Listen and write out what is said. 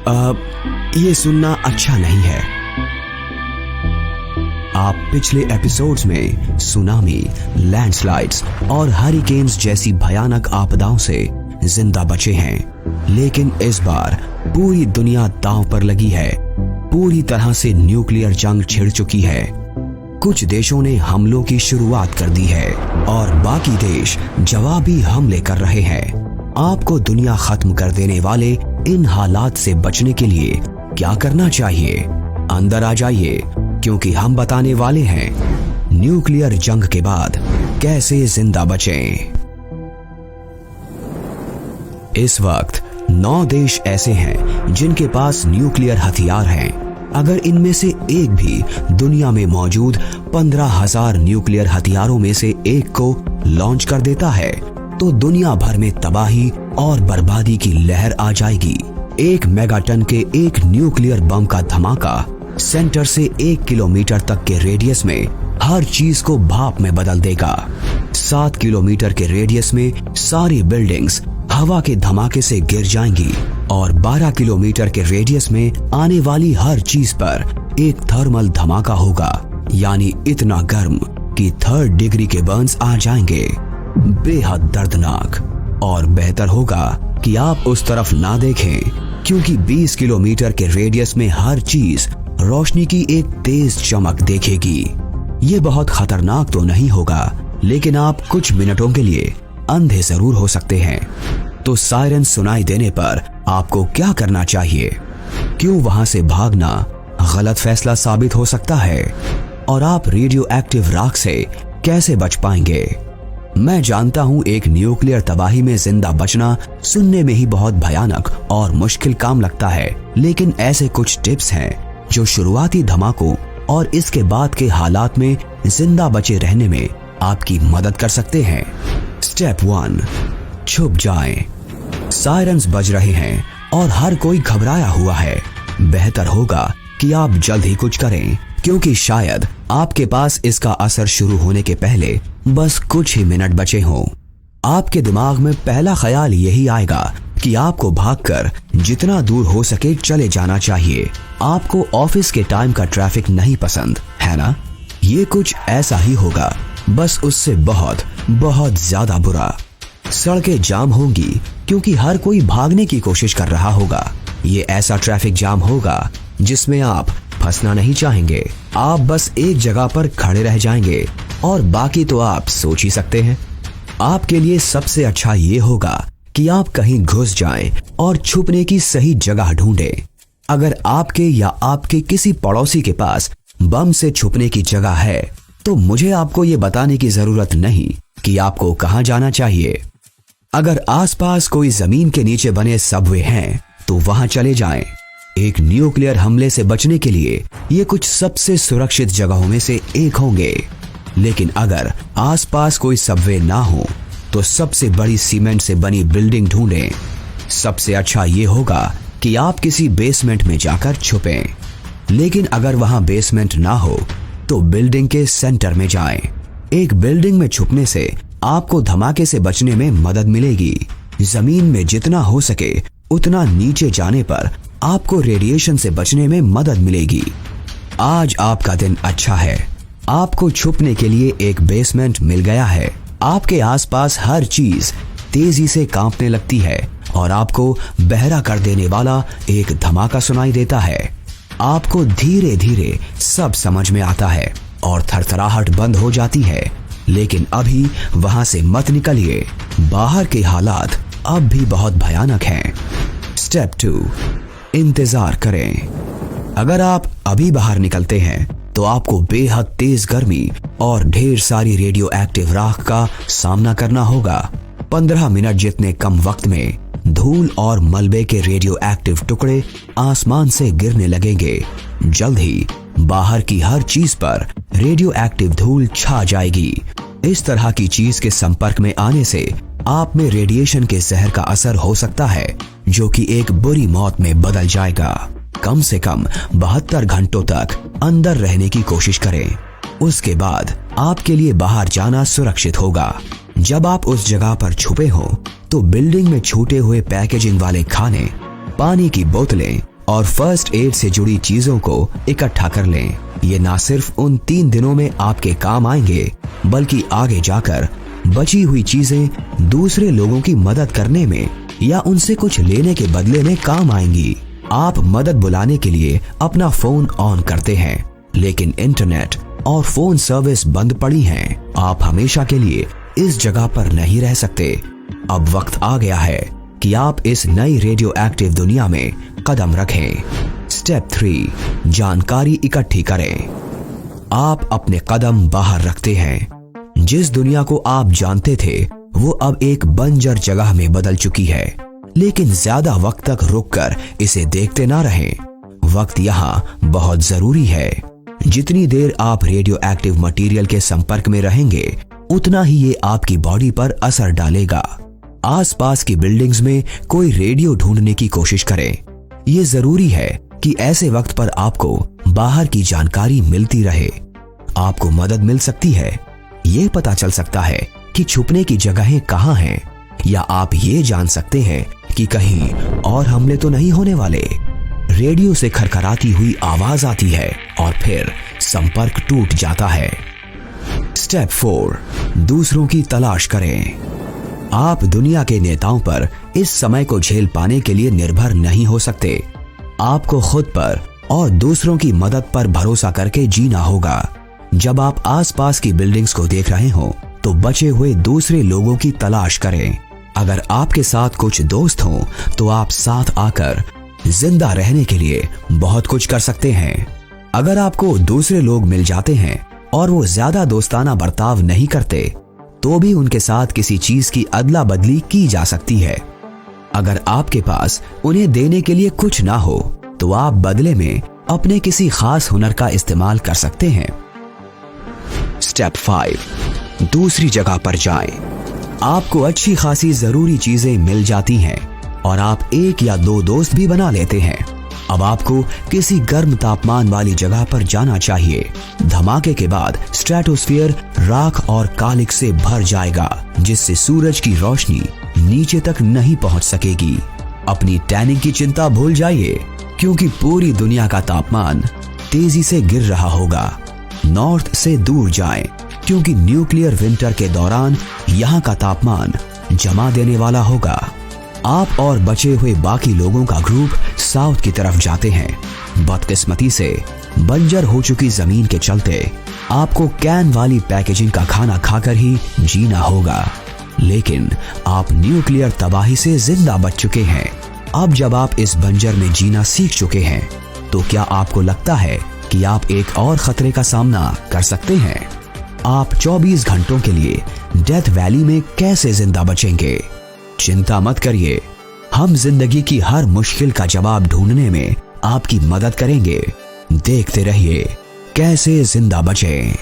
ये सुनना अच्छा नहीं है। आप पिछले एपिसोड्स में सुनामी, लैंडस्लाइड्स और हरिकेन्स जैसी भयानक आपदाओं से जिंदा बचे हैं, लेकिन इस बार पूरी दुनिया दांव पर लगी है। पूरी तरह से न्यूक्लियर जंग छिड़ चुकी है। कुछ देशों ने हमलों की शुरुआत कर दी है और बाकी देश जवाबी हमले कर रहे हैं। आपको दुनिया खत्म कर देने वाले इन हालात से बचने के लिए क्या करना चाहिए? अंदर आ जाइए, क्योंकि हम बताने वाले हैं न्यूक्लियर जंग के बाद कैसे जिंदा बचें। इस वक्त 9 देश ऐसे हैं जिनके पास न्यूक्लियर हथियार हैं। अगर इनमें से एक भी दुनिया में मौजूद 15,000 न्यूक्लियर हथियारों में से एक को लॉन्च कर देता है तो दुनिया भर में तबाही और बर्बादी की लहर आ जाएगी। 1 मेगाटन के एक न्यूक्लियर बम का धमाका सेंटर से 1 किलोमीटर तक के रेडियस में हर चीज को भाप में बदल देगा। 7 किलोमीटर के रेडियस में सारी बिल्डिंग्स हवा के धमाके से गिर जाएंगी और 12 किलोमीटर के रेडियस में आने वाली हर चीज पर एक थर्मल धमाका होगा, यानी इतना गर्म कि 3rd डिग्री के बर्न्स आ जाएंगे। बेहद दर्दनाक। और बेहतर होगा कि आप उस तरफ ना देखें, क्योंकि 20 किलोमीटर के रेडियस में हर चीज रोशनी की एक तेज चमक देखेगी। ये बहुत खतरनाक तो नहीं होगा, लेकिन आप कुछ मिनटों के लिए अंधे जरूर हो सकते हैं। तो सायरन सुनाई देने पर आपको क्या करना चाहिए? क्यों वहां से भागना गलत फैसला साबित हो सकता है? और आप रेडियो एक्टिव राख से कैसे बच पाएंगे? मैं जानता हूं एक न्यूक्लियर तबाही में जिंदा बचना सुनने में ही बहुत भयानक और मुश्किल काम लगता है, लेकिन ऐसे कुछ टिप्स हैं जो शुरुआती धमाकों और इसके बाद के हालात में जिंदा बचे रहने में आपकी मदद कर सकते हैं। स्टेप 1, छुप जाएं। सायरन्स बज रहे हैं और हर कोई घबराया हुआ है। बेहतर होगा कि आप जल्द ही कुछ करें, क्योंकि शायद आपके पास इसका असर शुरू होने के पहले बस कुछ ही मिनट बचे हों। आपके दिमाग में पहला ख्याल यही आएगा कि आपको भागकर जितना दूर हो सके चले जाना चाहिए। आपको ऑफिस के टाइम का ट्रैफिक नहीं पसंद, है ना? ये कुछ ऐसा ही होगा, बस उससे बहुत बहुत ज्यादा बुरा। सड़कें जाम होंगी क्योंकि हर कोई भागने की कोशिश कर रहा होगा। ये ऐसा ट्रैफिक जाम होगा जिसमें आप फंसना नहीं चाहेंगे। आप बस एक जगह पर खड़े रह जाएंगे और बाकी तो आप सोच ही सकते हैं। आपके लिए सबसे अच्छा ये होगा कि आप कहीं घुस जाएं और छुपने की सही जगह ढूंढें। अगर आपके या आपके किसी पड़ोसी के पास बम से छुपने की जगह है तो मुझे आपको ये बताने की जरूरत नहीं कि आपको कहां जाना चाहिए। अगर आसपास कोई जमीन के नीचे बने सबवे हैं तो वहां चले जाएं। एक न्यूक्लियर हमले से बचने के लिए ये कुछ सबसे सुरक्षित जगहों में से एक होंगे। लेकिन अगर आसपास कोई सबवे ना हो तो सबसे बड़ी सीमेंट से बनी बिल्डिंग ढूंढें। सबसे अच्छा ये होगा कि आप किसी बेसमेंट में जाकर छुपें। लेकिन अगर वहां बेसमेंट ना हो तो बिल्डिंग के सेंटर में जाएं। एक बिल्डिंग में छुपने से आपको धमाके से बचने में मदद मिलेगी। जमीन में जितना हो सके उतना नीचे जाने पर आपको रेडिएशन से बचने में मदद मिलेगी। आज आपका दिन अच्छा है। आपको छुपने के लिए एक बेसमेंट मिल गया है। आपके आसपास हर चीज तेजी से कांपने लगती है और आपको बहरा कर देने वाला एक धमाका सुनाई देता है। आपको धीरे धीरे सब समझ में आता है और थरथराहट बंद हो जाती है। लेकिन अभी वहां से मत निकलिए। बाहर के हालात अब भी बहुत भयानक हैं। स्टेप 2, इंतजार करें। अगर आप अभी बाहर निकलते हैं तो आपको बेहद तेज गर्मी और ढेर सारी रेडियो एक्टिव राख का सामना करना होगा। 15 मिनट जितने कम वक्त में धूल और मलबे के रेडियो एक्टिव टुकड़े आसमान से गिरने लगेंगे। जल्द ही बाहर की हर चीज पर रेडियो एक्टिव धूल छा जाएगी। इस तरह की चीज के संपर्क में आने से आप में रेडिएशन के जहर का असर हो सकता है, जो कि एक बुरी मौत में बदल जाएगा। कम से कम 72 घंटों तक अंदर रहने की कोशिश करें। उसके बाद आपके लिए बाहर जाना सुरक्षित होगा। जब आप उस जगह पर छुपे हो तो बिल्डिंग में छूटे हुए पैकेजिंग वाले खाने, पानी की बोतलें और फर्स्ट एड से जुड़ी चीजों को इकट्ठा कर लें। ये ना सिर्फ उन 3 दिनों में आपके काम आएंगे, बल्कि आगे जाकर बची हुई चीजें दूसरे लोगों की मदद करने में या उनसे कुछ लेने के बदले में काम आएंगी। आप मदद बुलाने के लिए अपना फोन ऑन करते हैं, लेकिन इंटरनेट और फोन सर्विस बंद पड़ी हैं। आप हमेशा के लिए इस जगह पर नहीं रह सकते। अब वक्त आ गया है कि आप इस नई रेडियो एक्टिव दुनिया में कदम रखें। स्टेप 3, जानकारी इकट्ठी करें। आप अपने कदम बाहर रखते हैं। जिस दुनिया को आप जानते थे वो अब एक बंजर जगह में बदल चुकी है, लेकिन ज्यादा वक्त तक रुककर इसे देखते ना रहें। वक्त यहाँ बहुत जरूरी है। जितनी देर आप रेडियो एक्टिव मटेरियल के संपर्क में रहेंगे, उतना ही ये आपकी बॉडी पर असर डालेगा। आसपास की बिल्डिंग्स में कोई रेडियो ढूंढने की कोशिश करें। ये जरूरी है कि ऐसे वक्त पर आपको बाहर की जानकारी मिलती रहे। आपको मदद मिल सकती है। ये पता चल सकता है कि छुपने की जगहें कहाँ हैं, या आप ये जान सकते हैं कि कहीं और हमले तो नहीं होने वाले। रेडियो से खरखराती हुई आवाज आती है और फिर संपर्क टूट जाता है। स्टेप 4, दूसरों की तलाश करें। आप दुनिया के नेताओं पर इस समय को झेल पाने के लिए निर्भर नहीं हो सकते। आपको खुद पर और दूसरों की मदद पर भरोसा करके जीना होगा। जब आप आसपास की बिल्डिंग्स को देख रहे हो तो बचे हुए दूसरे लोगों की तलाश करें। अगर आपके साथ कुछ दोस्त हों तो आप साथ आकर जिंदा रहने के लिए बहुत कुछ कर सकते हैं। अगर आपको दूसरे लोग मिल जाते हैं और वो ज्यादा दोस्ताना बर्ताव नहीं करते, तो भी उनके साथ किसी चीज की अदला बदली की जा सकती है। अगर आपके पास उन्हें देने के लिए कुछ ना हो, तो आप बदले में अपने किसी खास हुनर का इस्तेमाल कर सकते हैं। स्टेप 5, दूसरी जगह पर जाएं। आपको अच्छी खासी जरूरी चीजें मिल जाती हैं और आप 1 या 2 दोस्त भी बना लेते हैं। अब आपको किसी गर्म तापमान वाली जगह पर जाना चाहिए। धमाके के बाद स्ट्रेटोस्फीयर राख और कालिक से भर जाएगा, जिससे सूरज की रोशनी नीचे तक नहीं पहुंच सकेगी। अपनी टैनिंग की चिंता भूल जाइए, क्योंकि पूरी दुनिया का तापमान तेजी से गिर रहा होगा। नॉर्थ से दूर जाएं, क्योंकि न्यूक्लियर विंटर के दौरान यहाँ का तापमान जमा देने वाला होगा। आप और बचे हुए बाकी लोगों का ग्रुप साउथ की तरफ जाते हैं। बदकिस्मती से बंजर हो चुकी जमीन के चलते आपको कैन वाली पैकेजिंग का खाना खाकर ही जीना होगा, लेकिन आप न्यूक्लियर तबाही से जिंदा बच चुके हैं। अब जब आप इस बंजर में जीना सीख चुके हैं, तो क्या आपको लगता है कि आप एक और खतरे का सामना कर सकते हैं? आप 24 घंटों के लिए डेथ वैली में कैसे जिंदा बचेंगे? चिंता मत करिए, हम जिंदगी की हर मुश्किल का जवाब ढूंढने में आपकी मदद करेंगे। देखते रहिए कैसे जिंदा बचें।